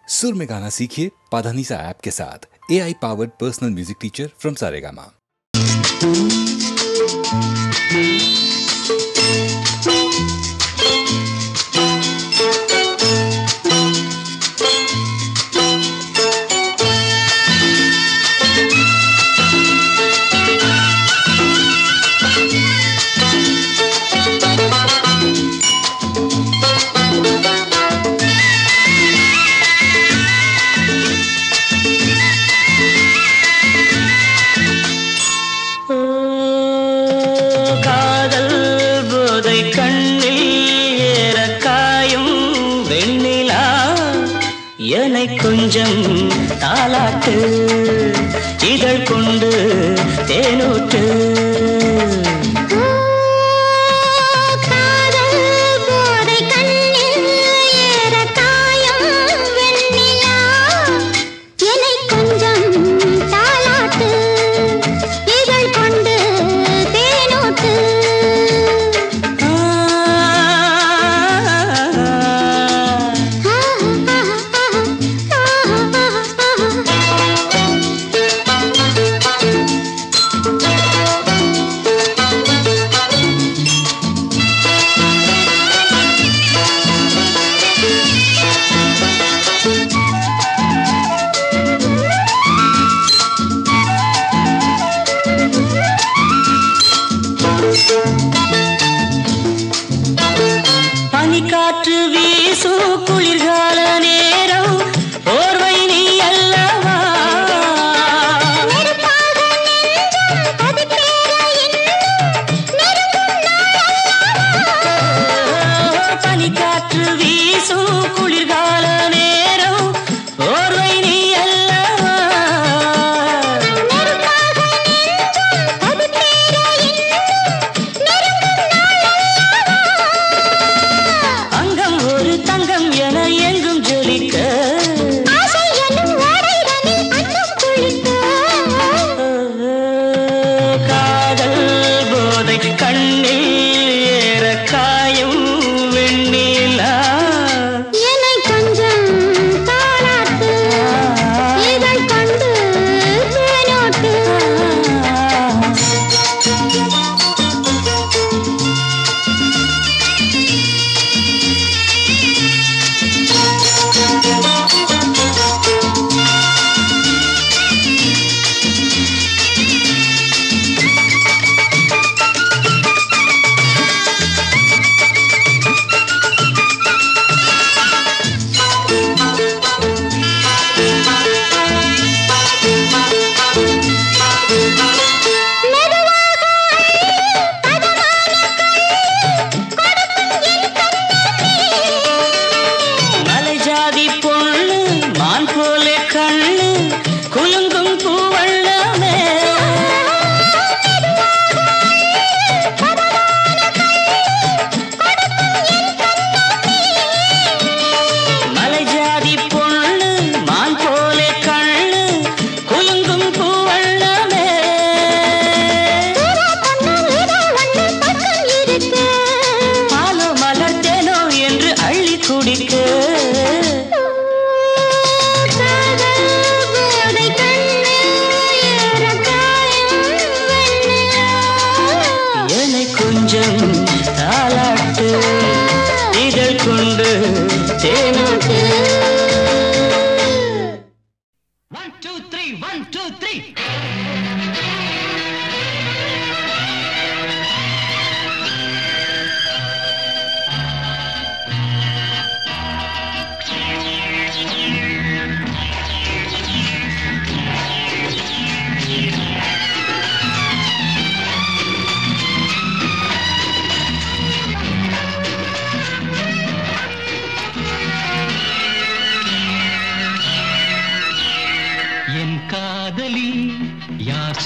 सुर में गाना सीखिए पाधानीसा ऐप के साथ। AI powered personal music teacher from Saregama. கொஞ்சம் தாலாட்டு இதழ் கொண்டு தேனூட்டு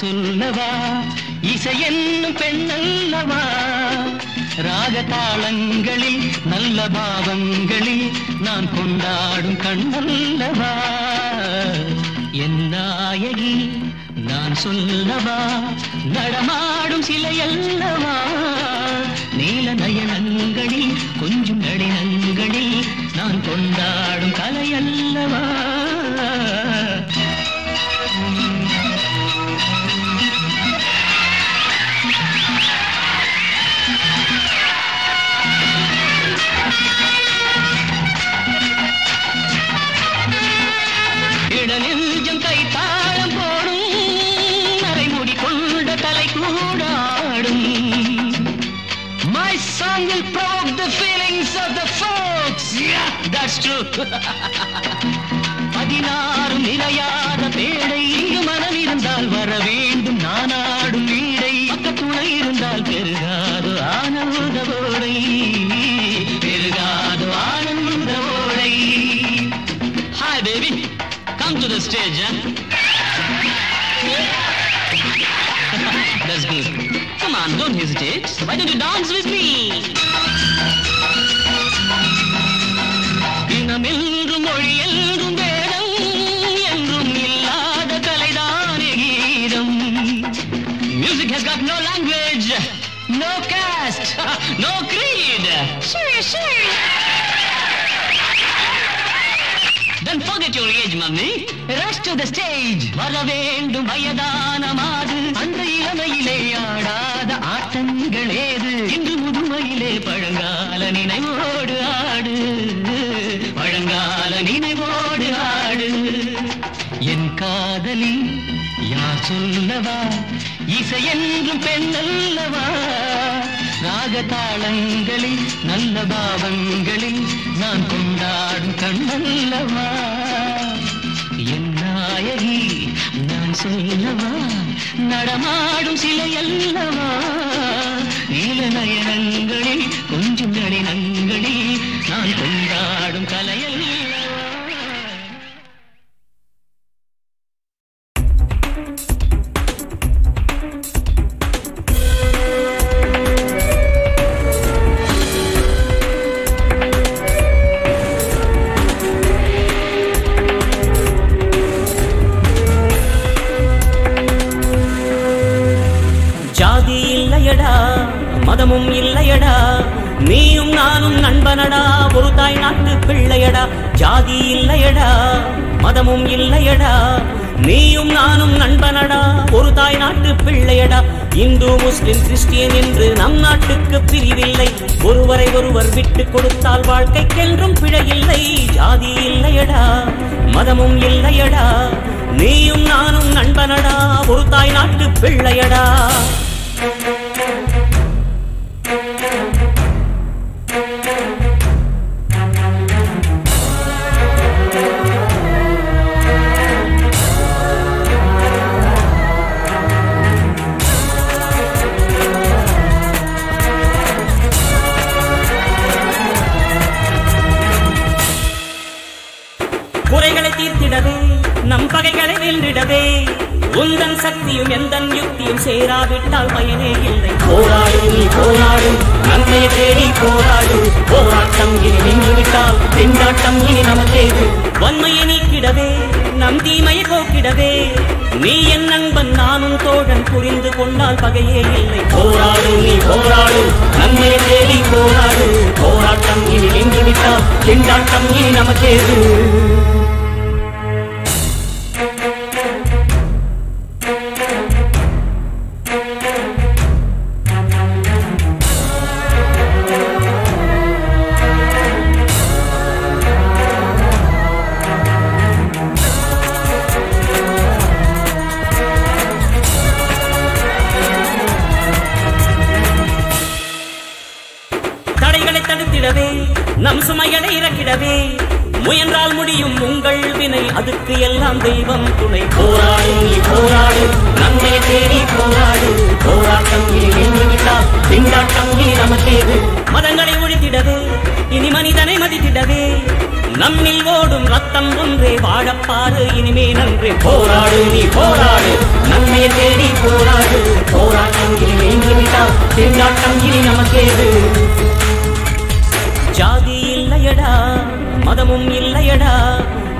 சொல்லவா இசையென்னும் பெண்ணல்லவா ராகதாளங்களில் நல்ல பாவங்களில் நான் கொண்டாடும் கண்ணல்லவா என் நாயகி நான் சொல்லவா நடமாடும் சிலையல்லவா நீல நயனங்களில் கொஞ்சம் நடினங்களில் நான் கொண்டாடும் கலை அல்லவா. இடநெஞ்சம் கை தாளம் போடும், நரைமுடி கொண்ட தலை கூடாடும். My song will provoke the feelings of the folks. Yeah, that's true. 16 நிலையாத பேடை, இங்கு மனம் இருந்தால் வர வேண்டும் நான் ஆடும் வீடை. பக்கத்துணை இருந்தால் பெருகாது ஆனந்த ஓடை, பெருகாது ஆனந்த ஓடை. Hi baby, come to the stage. That's good. Come on, don't hesitate. Why don't you dance with me? இனமென்றும் மொழி என்றும் வேதம் என்றும் இல்லாத கலைதானே கீதம். Music has got no language, no caste, no creed. Sure. Don't forget your age, mummy. Rush to the stage. வர வேண்டும் வயதான மாது, அந்த இளமையிலே ஆடாத ஆட்டங்கள் ஏது. இன்று முதுமையிலே பழங்கால நினைவோடு ஆடு, பழங்கால நினைவோடு ஆடு. என் காதலி யார் சொல்லவா, இசை என்றும் பெண்ணல்லவா. ராகதாளங்களில் நல்ல பாவங்களில் நான் கொண்டாடும் கண்ணல்லவா. என் நாயகி நான் சொல்லவா, நடமாடும் சிலை அல்லவா. நீலநயனங்களில் கொஞ்சம் நளினங்களில் நான் கொண்டாடும் கலையல்லவா. மதமும் இல்லையடா, நீயும் நானும் நண்பனடா, ஒரு தாய் நாட்டு பிள்ளையடா. ஜாதி இல்லையடா, மதமும் இல்லையடா, நீயும் நானும் நண்பனடா, ஒரு தாய் நாட்டு பிள்ளையடா. இந்து முஸ்லிம் கிறிஸ்டியன் என்று நம் நாட்டுக்கு பிரிவில்லை, ஒருவரை ஒருவர் விட்டு கொடுத்தால் வாழ்க்கைக்கென்றும் பிழையில்லை. ஜாதி இல்லையடா, மதமும் இல்லையடா, நீயும் நானும் நண்பனடா, ஒரு தாய் நாட்டு பிள்ளையடா. குறைகளை தீர்த்திடவே, நம் பகைகளை வென்றிடவே, உந்தன் சக்தியும் எந்தன் யுக்தியும் சேராவிட்டால் பயனே இல்லை. போராடு நீ போராடு, நன்மையை தேடி போராடு. போராட்டம் இனி நின்றுவிட்டால் திண்டாட்டம் இனி நமக்கேது. வன்மையை நீக்கிடவே, நம் தீமையை போக்கிடவே, நீ என் நண்பன் நானும் தோழன், புரிந்து கொண்டால் பகையே இல்லை. போராடு நீ போராடு, நன்மையை தேடி போராடு. போராட்டம் இனி நின்றுவிட்டால் திண்டாட்டம் இனி நமக்கேது. தடுத்திடவே, நம் சுமைகளை இறக்கிடவே, முயன்றால் முடியும் உங்கள் வினை, அதுக்கு எல்லாம் தெய்வம் துணை. போராடு நீ போராடு, நன்மை தேடி போராடு. போராட்டம் இனி நின்றுவிட்டால் திண்டாட்டம் இனி நமக்கேது. மதங்களை ஒழித்திடவே, இனி மனிதனை மதித்திடவே, நம்மில் ஓடும் ரத்தம் ஒன்றே, வாழப்பாடு இனிமே நன்றே. போராடு நீ போராடு, நன்மை தேடி போராடு. போராட்டம் இனி நின்றுவிட்டால் திண்டாட்டம் இனி நமக்கேது. ஜாதி இல்லையடா, மதமும் இல்லையடா,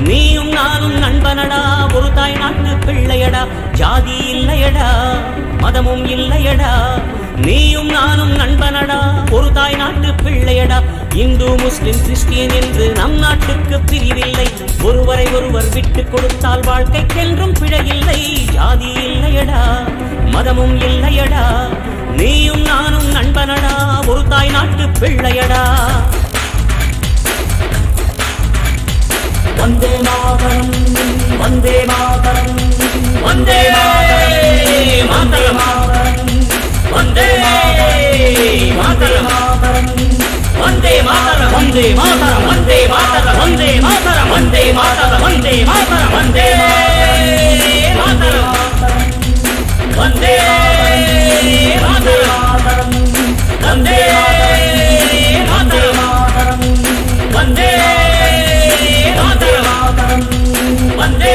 நீயும் நானும் நண்பனடா, ஒரு தாய் நாட்டு பிள்ளையடா. ஜாதி இல்லையடா, மதமும் இல்லையடா, நீயும் நானும் நண்பனடா, ஒரு தாய் நாட்டு பிள்ளையடா. இந்து முஸ்லிம் கிறிஸ்டியன் என்று நம் நாட்டுக்கு பிரிவில்லை. ஒருவரை ஒருவர் விட்டு கொடுத்தால் வாழ்க்கைக்கென்றும் பிழையில்லை. ஜாதி இல்லையடா, மதமும் இல்லையடா. நீயும் நானும் நண்பனடா, ஒரு தாய் நாட்டு பிள்ளையடா. வந்தே மாதரம், வந்தே மாதரம், வந்தே மாதரம், வந்தே மாதரம், வந்தே மாதரம், வந்தே மாதரம், வந்தே மாதரம், வந்தே மாதரம், வந்தே மாதரம், வந்தே மாதரம், வந்தே மாதரம், வந்தே மாதரம், வந்தே மாதரம், வந்தே வந்தே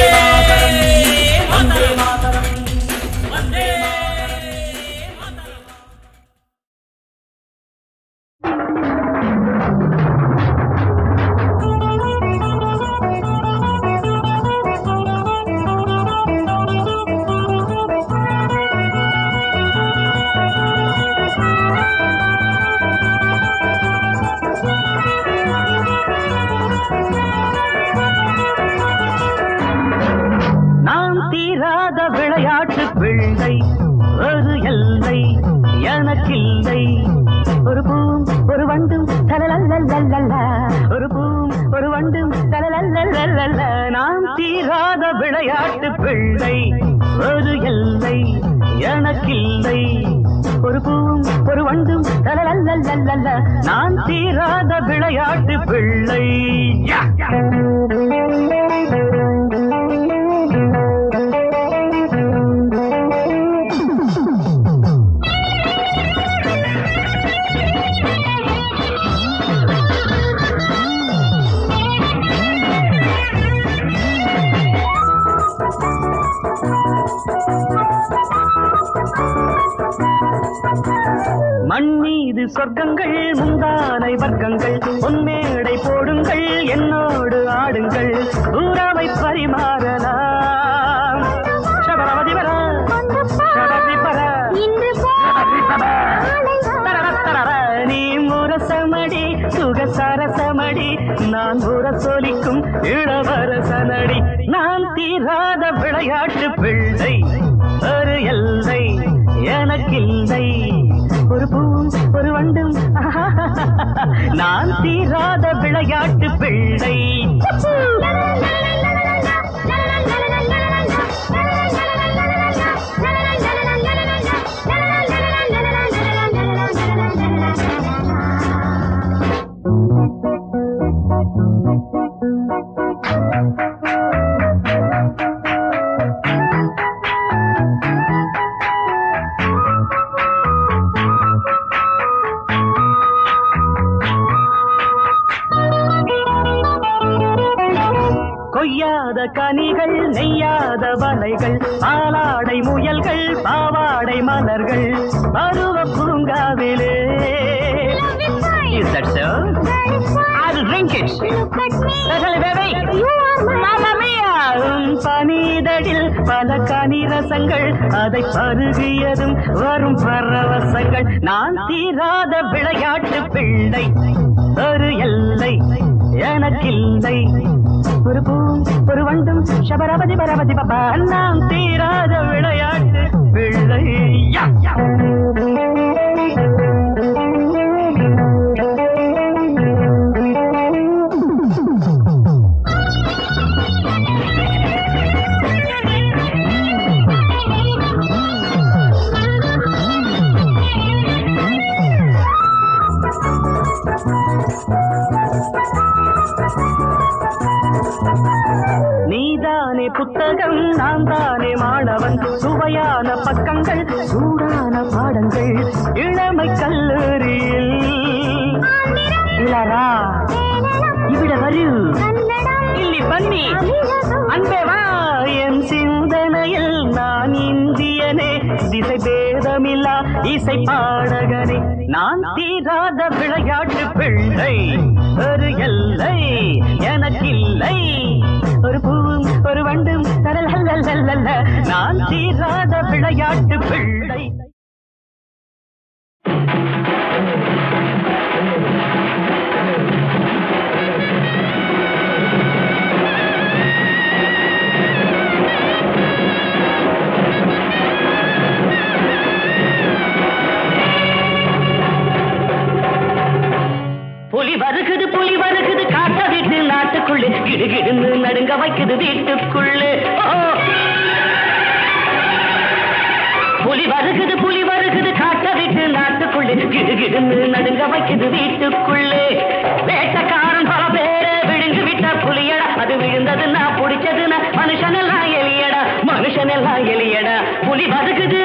வந்தே மாதரம், வந்தே மாதரம். விளையாட்டு பிள்ளை ஒரு எல்லை எனக்கில்லை. ஒரு பூம் ஒரு வண்டும் தலலல்லல்லல்ல, ஒரு பூம் ஒரு வண்டும் தலலல்லல்லல்ல. நாம் தீராத விளையாட்டு பிள்ளை ஒரு எல்லை எனக்கில்லை. ஒரு பூம் ஒரு வண்டும் தலலல்லல்லல்ல. நான் தீராத விளையாட்டு பிள்ளை. மண் மீது சொர்க்கங்கள் முந்தானை வர்க்கங்கள், பொன்மேடை போடுங்கள் என்னோடு ஆடுங்கள், ஊராவை பரிமாறலாம். நீ முரசமடி சுகசரசமடி, நான் முரசொலிக்கும் இளவரசனடி. நான் தீராத விளையாட்டு பிள்ளை ஒரு எல்லை எனக்கில்லை. ஒரு பூம் ஒரு வண்டும் நான் தீராத விளையாட்டு பிள்ளை. கொய்யாத கனிகள் நெய்யாத வலைகள், பாலாடை முயல்கள் பாவாடை மலர்கள், பருவ பூங்காவிலே. Is that so? I'll drink it. Look at me. Baby. You are my Mamma Mia. பனிதடில் பல கனிரசங்கள், அதை பருகியதும் வரும் பரவசங்கள். நான் தீராத விளையாட்டு பிள்ளை ஒரு எல்லை எனக்கில்லை. ஒரு பூம் ஒரு வண்டும் ஷபரபதி பரபதி பபா, நாம் தீராத விளையாட்டு பிள்ளை. நீதானே புத்தகம் நான் தானே மாணவன், சுவையான பக்கங்கள் சூடான பாடங்கள், இளமை கல்லூரியில் இளரா இவிட வரு இல்லி பன்னி அன்பே வா. என் சிந்தனையில் நான் இந்தியனே, திசை பேதமில்லா இசை பாடகனே. நான் தீராத விளையாட்டு பிள்ளை ஒரு எல்லை எனக்கில்லை. ஒரு பூவும் ஒரு வண்டும் தரல், நான் தீராத விளையாட்டு பிள்ளை. நடுங்க வைக்குது வீட்டுக்குள்ளே. புலி வருகுது காட்ட விட்டு நாட்டுக்குள்ளே கிடுகிடுன்னு நடுங்க வைக்குது வீட்டுக்குள்ளே. வேட்டக்காரன் பல பேரை விழுந்து விட்ட புலியடா, அது விழுந்ததுன்னா பிடிச்சதுன்னா மனுஷனெல்லாம் எலியடா. புலி வருகுது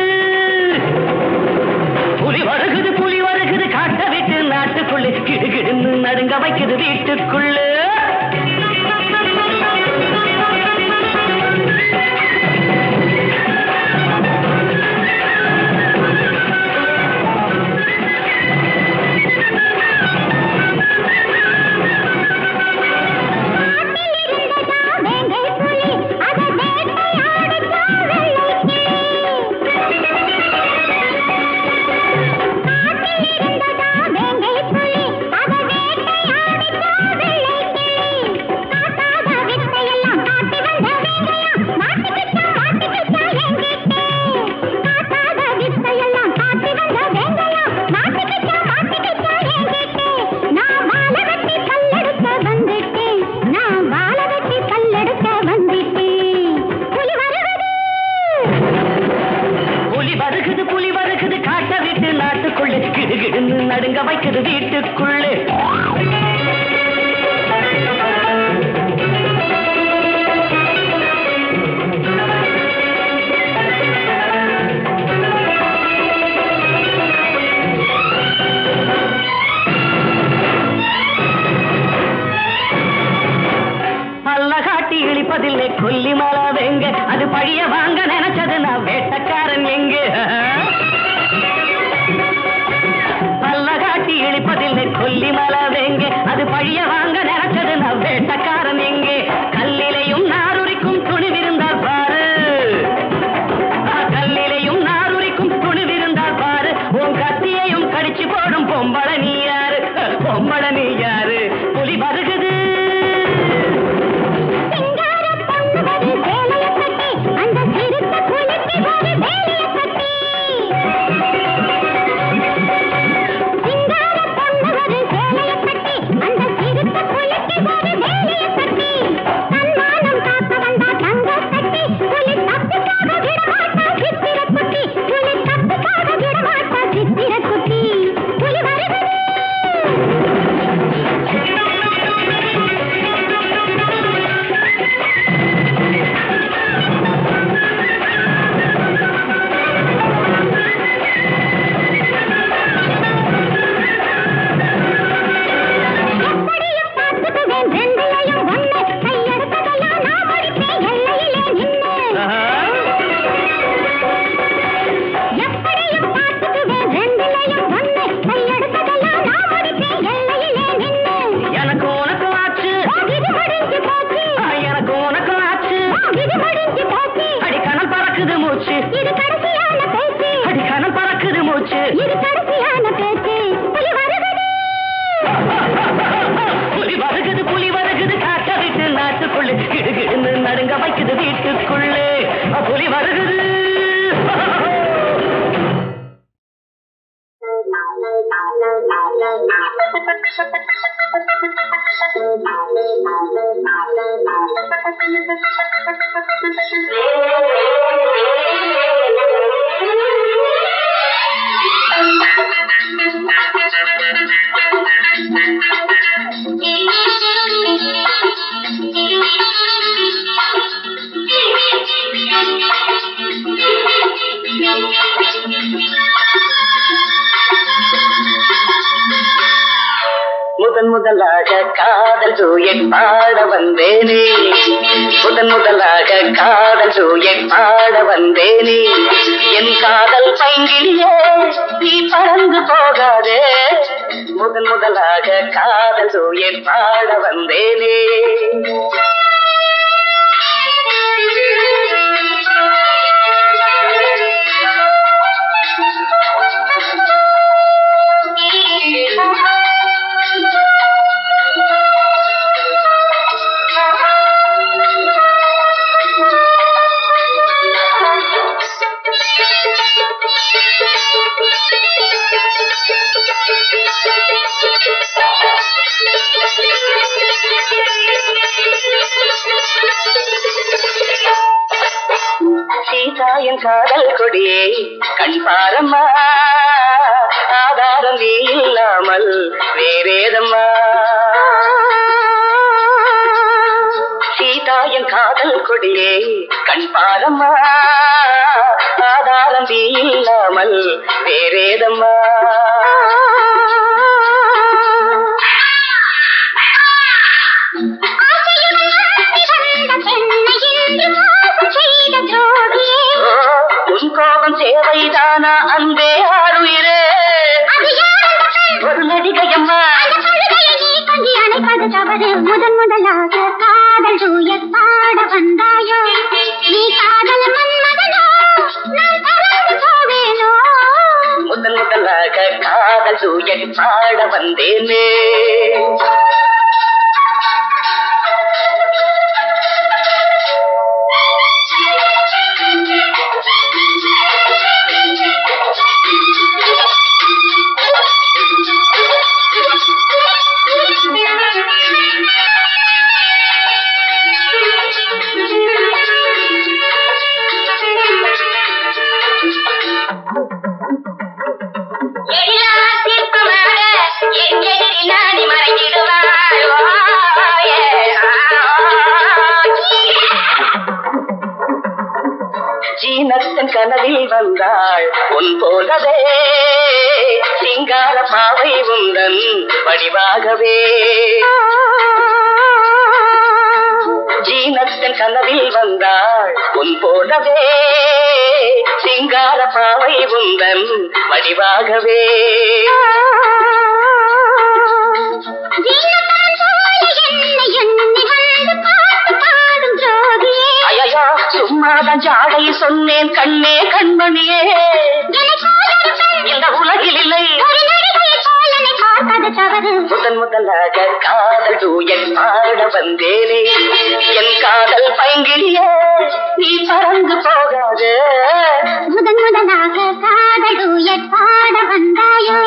காட்ட விட்டு நாட்டுக்குள்ளே கிடுகிடுன்னு நடுங்க வைக்குது வீட்டுக்குள்ளே. புலி வருகுது காட்ட விட்டு நாட்டுக்குள்ளே கிடுகிடுன்னு நடுங்க வைக்குது வீட்டுக்குள்ளே. பல்ல காட்டி இழிப்பதில்லை கொல்லி மலை வெங்க, அது பழிய வாங்க நினைச்சது நான் வேட்டக்காரன் எங்க. பல்ல காட்டி இழிப்பதில்லை கொல்லி மலை வெங்க, அது பழிய வாங்க நினைச்சது நான் வேட்டக்காரன் எங்கே. கல்லிலையும் நாருரிக்கும் துணிவிருந்தால் பாரு, கல்லிலையும் நாருரிக்கும் துணிவிருந்தால் பாரு. உன் கத்தியையும் கடிச்சு போடும் பொம்பள நீ யாரு, புலி வருகுது. புலி வருகுது காட்ட விட்டு நாட்டுக்குள்ளே கிடுகிடுன்னு நடுங்க வைக்குது வீட்டுக்குள்ளே. புலி வருகுது. முதலாக காதல் ஜூயட் பாட வந்தேனே, முதலாக காதல் ஜூயட் பாட வந்தேனே. என் காதல் பைங்கிலியே நீ பறந்து போகாதே, முதலாக காதல் ஜூயட் பாட வந்தேனே. சீதாயின் காதல் கொடியே கண் பாரம்மா, ஆதாரம் நீ இல்லாமல் வேறேதம்மா. சீதாயின் காதல் கொடியே கண் பாரம்மா, ஆதாரம் நீ இல்லாமல் வேறேதம்மா. உன் கோபம் சேவைதானா அன்பே ஆறுயிரே, ஒரு நடிகையம்மா அணைப்பது தவறு. முதன் முதலாக காதல் தூயர் பாட வந்தாயோ, நீ காதல் மன்மதனோ, நான் பறந்து போவேனோ. முதன் முதலாக காதல் தூயர் பாட வந்தேனே. ஜீனத்தன் கனவில் வந்தாள் உன் போலவே, சிங்கார பாவை உந்தன் வடிவாகவே. ஜீனத்தன் கனவில் வந்தாள் உன் போலவே, சிங்கார பாவை உந்தன் வடிவாகவே. ஐயா சும்மாதான் ஜாடை சொன்னேன் கண்ணே கண்மணியே, இந்த உலகில் இல்லை முதன் முதலாக காதல் தூயன் பாட வந்தேனே. என் காதல் பைங்கிலியே நீ பறந்து போகாது. முதன் முதலாக காதல் தூயன் பாட வந்தாயோ.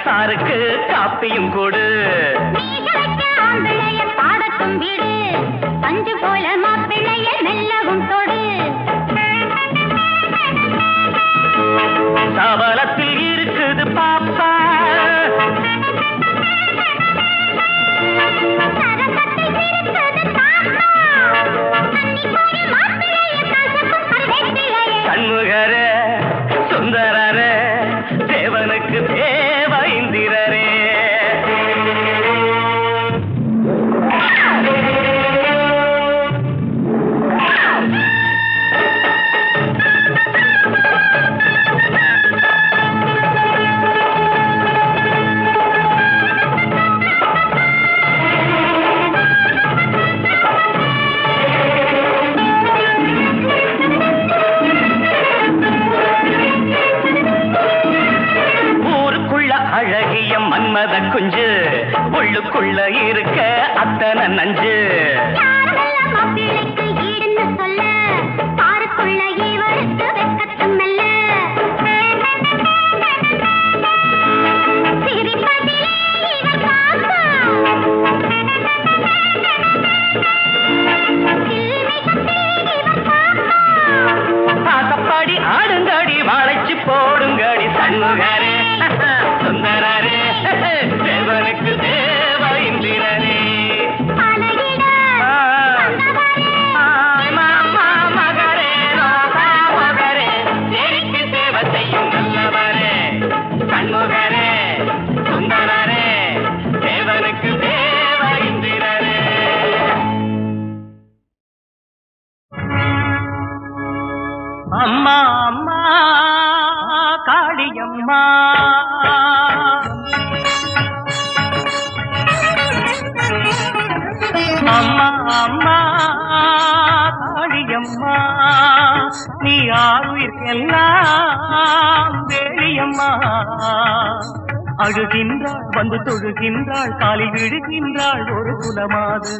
சாருக்கு காப்பியும் கொடு. பாடட்டும் வீடு பஞ்சு போல மாப்பிள்ளைய மெல்லவும் தொடு. சவலத்தில் இருக்குது பாப்பா மன்மத குஞ்சு உள்ளுக்குள்ள இருக்க அத்தனை நஞ்சு மாப்பிள்ளைக்கு ஈடுன்னு சொல்ல பாருக்குள்ள இவருக்கு வெக்கத்தும் மெல்ல சிரிப்பதிலே இவர் பாடி ஆடுங்கடி வாழைச்சு போடுங்கடி சண்முகரே சுந்தரரே தேவனுக்கு தேவ இந்திரரே மகரே மகரே தேவிக்கு சேவை செய்யும் நல்லவரே சண்முகரே சுந்தரரே தேவனுக்கு தேவ இந்திரரே. அம்மா அம்மா காளியம்மா அம்மா அம்மா காளியம்மா நீ ஆளுயிர்க்கெல்லாம் வேலியம்மா அழுகின்றாள் வந்து தொழுகின்றாள் காலில் விழுகின்றாள் ஒரு குலமாது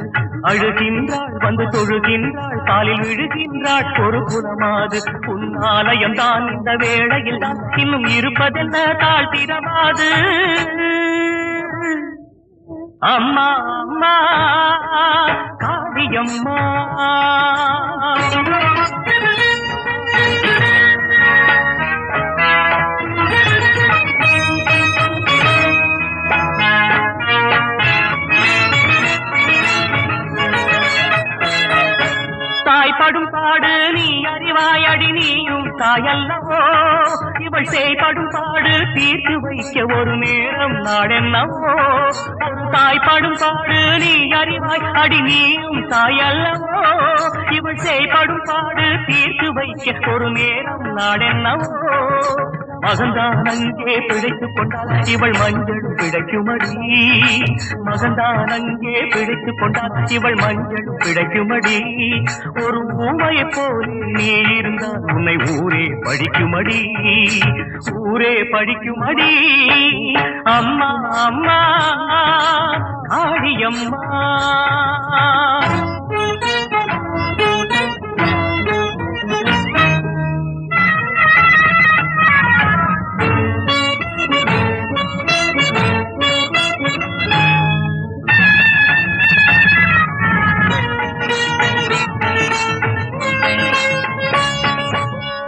அழுகின்றாள் வந்து தொழுகின்றாள் காலில் விழுகின்றாள் ஒரு குலமாது உன்னாலயம் தான் இந்த வேளையில் தான் இன்னும் இருப்பதென்ன தாழ்த்திடமாது அம்மா அம்மா காளியம்மா தாய்ப்படும் பாடு நீ அறிவாயடி நீயும் தாயல்லவோ இவள் செய்படும் பாடு தீர்த்து வைக்க ஒரு நேரம் நாடென்னவோ தாய்ப்படும் பாடு நீ அறிவாய் அடி நீயும் தாயல்லவோ இவள் செய்படும் பாடு தீர்த்து வைக்க ஒரு நேரம் நாடென்னவோ மகன்தான் அங்கே பிழைத்துக் கொண்டால் இவள் மஞ்சள் பிழைக்குமடி மகன்தான் அங்கே பிழைத்துக் கொண்டால் இவள் மஞ்சள் பிழைக்குமடி ஒரு ஊமையை போலே நீ இருந்தால் உன்னை ஊரே படிக்குமடி ஊரே படிக்குமடி அம்மா அம்மா காளியம்மா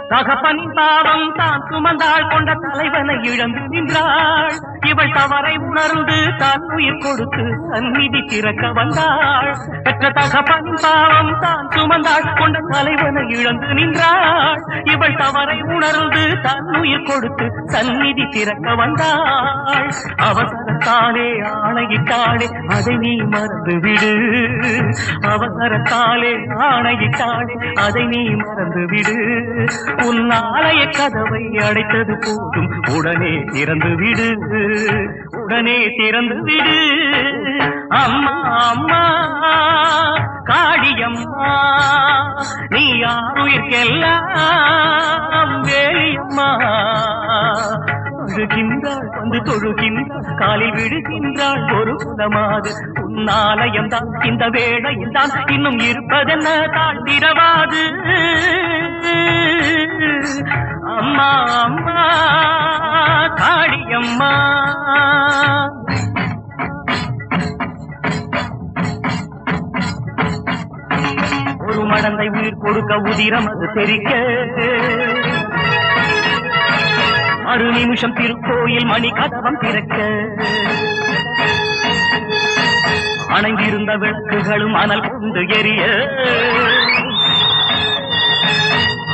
தகப்பனின் பாவம் தான் சுமந்தாள் கொண்ட தலைவனை இழந்து நின்றாள் இவள் தவறை உணர்ந்து தான் உயிர் கொடுத்து சந்நிதி திறக்க வந்தாள் பெற்ற தகப்பனின் பாவம் தான் சுமந்தாள் கொண்ட தலைவனை இழந்து நின்றாள் இவள் தவறை உணர்ந்து தான் உயிர் கொடுத்து சந்நிதி திறக்க வந்தாள் அவசரத்தாலே ஆணையிட்டாளே அதை நீ மறந்து விடு அவசரத்தாலே ஆணையிட்டாளே அதை நீ மறந்து விடு உன் ஆலய கதவை அடைத்தது போதும் உடனே திறந்து விடு உடனே திறந்து விடு அம்மா அம்மா காளியம்மா நீ யாருயிர்க்கெல்லாம் வேலியம்மா அழுகின்றாள் வந்து தொழுகின்றாள் காலில் விழுகின்றாள் ஒரு குலமாது உன்னாலயம் தான் இந்த வேளையில் தான் இன்னும் இருப்பதென்ன தாழ்ந்திரவாது அம்மா அம்மா காளியம்மா ஒரு மடந்தை உயிர் கொடுக்க உதிரம் அது தெரிக்க மறு நிமிஷம் திருக்கோயில் மணி கதவம் திறக்க அணங்கியிருந்த விளக்குகளும் அனல் கொண்டு எரிய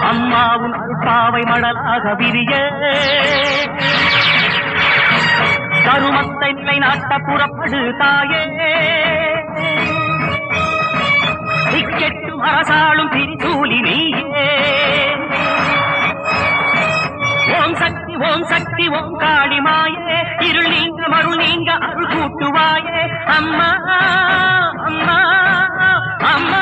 அம்மாவும் அருப்பாவை மடலாக விரிய தருமத்தை நிலைநாட்ட புறப்படு தாயே திக்கெட்டும் அரசாளும் திரிசூலி நீயே ஓம் சக்தி ஓம் சக்தி ஓம் காளிமாயே இருள் நீங்க மருள் நீங்க அருள் கூட்டுவாயே அம்மா அம்மா அம்மா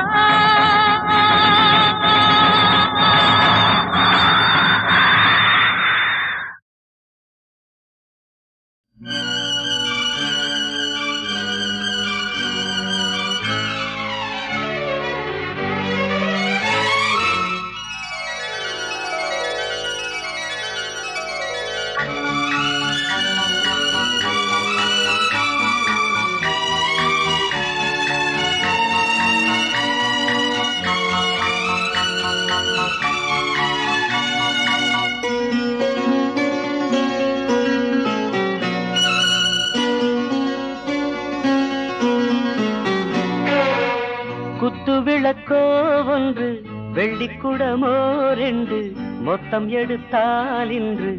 வெள்ளிக்குடமோ 2 மொத்தம் எடுத்தால் இன்று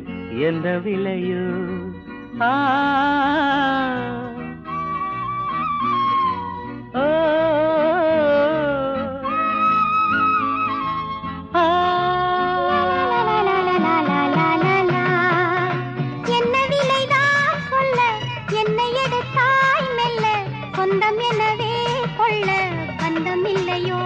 என்ன விலையோ? என்ன விலைதான் சொல்ல, என்னை எடுத்தாய் மெல்ல, சொந்தம் எனவே கொள்ள பந்தம் இல்லையோ?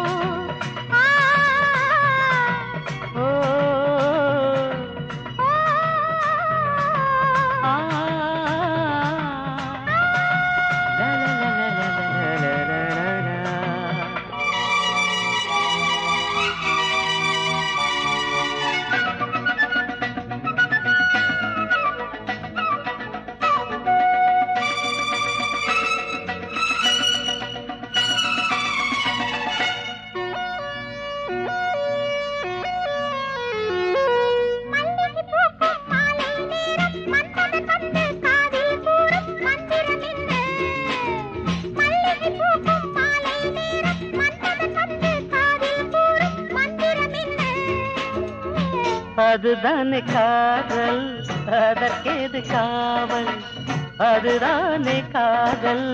அதுதானே காதல், அதற்கேது காவல்? அதுதானே காதல்,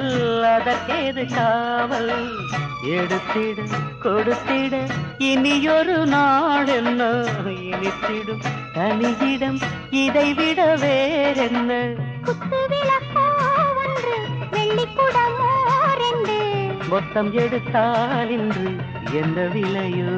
அதற்கேது காவல்? எடுத்திட கொடுத்திட இனியொரு நாள் என்ன இனித்திடும் தனியிடம் இதைவிட வேறென்ன? குத்து விளக்கோ 1 வெள்ளிக்குடமோ 2 மொத்தம் எடுத்தால் இன்று என்ன விலையோ?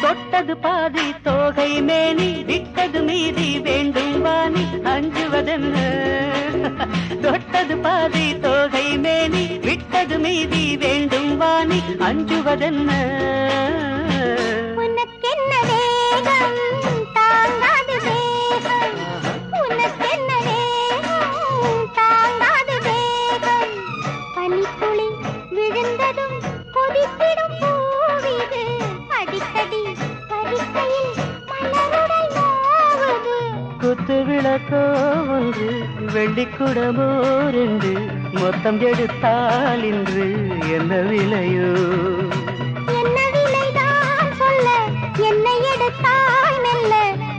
தொட்டது பாதி தோகை மேனி, விட்டது மீதி வேண்டும் வாணி, அஞ்சுவதென்ன? தொட்டது பாதி தோகை மேனி, விட்டது மீதி வேண்டும் வாணி, அஞ்சுவதென்ன? உனக்கென்ன வேகம் தாங்காது வேகம், உனக்கென்ன வேகம் தாங்காது வேகம், பனித்துளி விழுந்ததும் கொதித்திடும் பூவிது, அடிக்கடி பறிக்கையில் மலருடல் நோவுது. குத்து விளக்கோ 1 வெள்ளிக்குடமோ 2 மொத்தம் எடுத்தால் இன்று என்ன விலையோ? என்ன விலைதான் சொல்ல, என்னை எடுத்தாய் மெல்ல,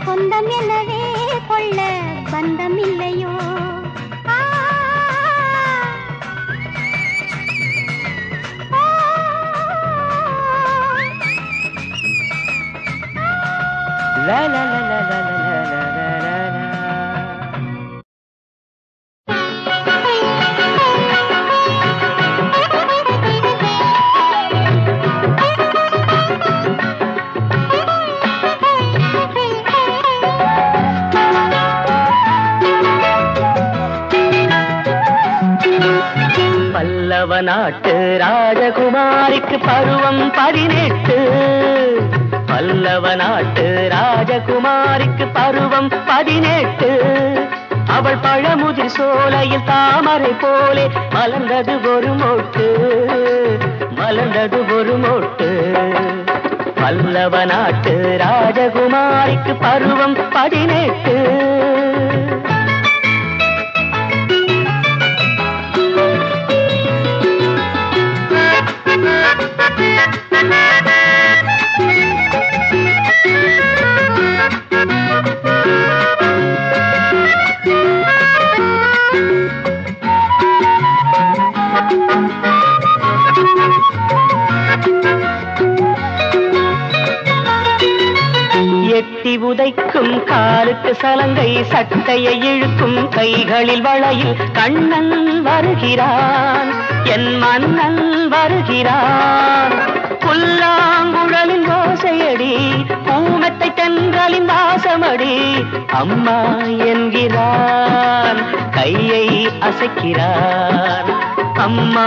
சொந்தம் எனவே கொள்ள பந்தம் இல்லையோ? La la la la la la la la la. Pallava நாட்டு ராஜகுமாரிக்கு பருவம் 18. பல்லவ நாட்டு ராஜகுமாரிக்கு பருவம் 18. அவள் பழமுதிர் சோலையில் தாமரை போலே மலர்ந்தது ஒரு மொட்டு, மலர்ந்தது ஒரு மொட்டு. பல்லவ நாட்டு ராஜகுமாரிக்கு பருவம் 18. எட்டி உதைக்கும் காலுக்கு சலங்கை, சட்டையை இழுக்கும் கைகளில் வளையில் கண்ணன் வருகிறான், என் மன்னன் வருகிறான். புல்லாங்குழலின் ஓசையடி, பூமெத்தை தென்றலின் வாசமடி, அம்மா என்கிறான், கையை அசைக்கிறான். அம்மா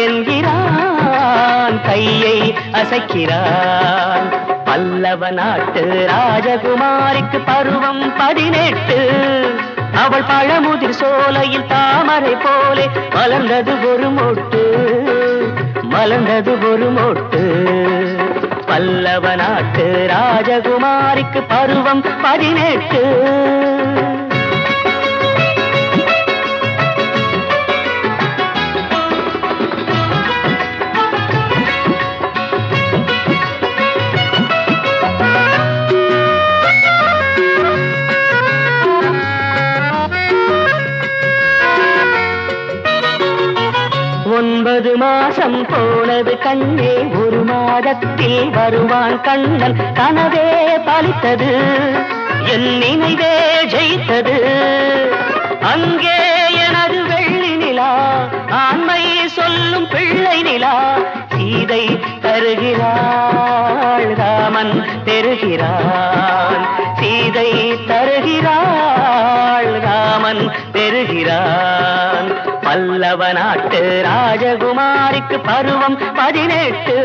என்கிறான், கையை அசைக்கிறான். பல்லவ நாட்டு ராஜகுமாரிக்கு பருவம் 18. அவள் பழமுதிர் சோலையில் தாமரை போலே மலர்ந்தது ஒரு மொட்டு, மலர்ந்தது ஒரு மொட்டு. பல்லவ நாட்டு ராஜகுமாரிக்கு பருவம் 18. ஒன்பது மாசம் போனது கண்ணே, ஒரு மாதத்தில் வருவான் கண்ணன். கனவே பலித்தது, என் நினைவே ஜெயித்தது. அங்கே எனது வெள்ளி நிலா, ஆண்மை சொல்லும் பிள்ளை நிலா. சீதை தருகிறாள், ராமன் பெறுகிறான். சீதை தருகிறாள், ராமன் பெறுகிறான். பல்லவ நாட்டு ராஜகுமாரிக்கு பருவம் 18.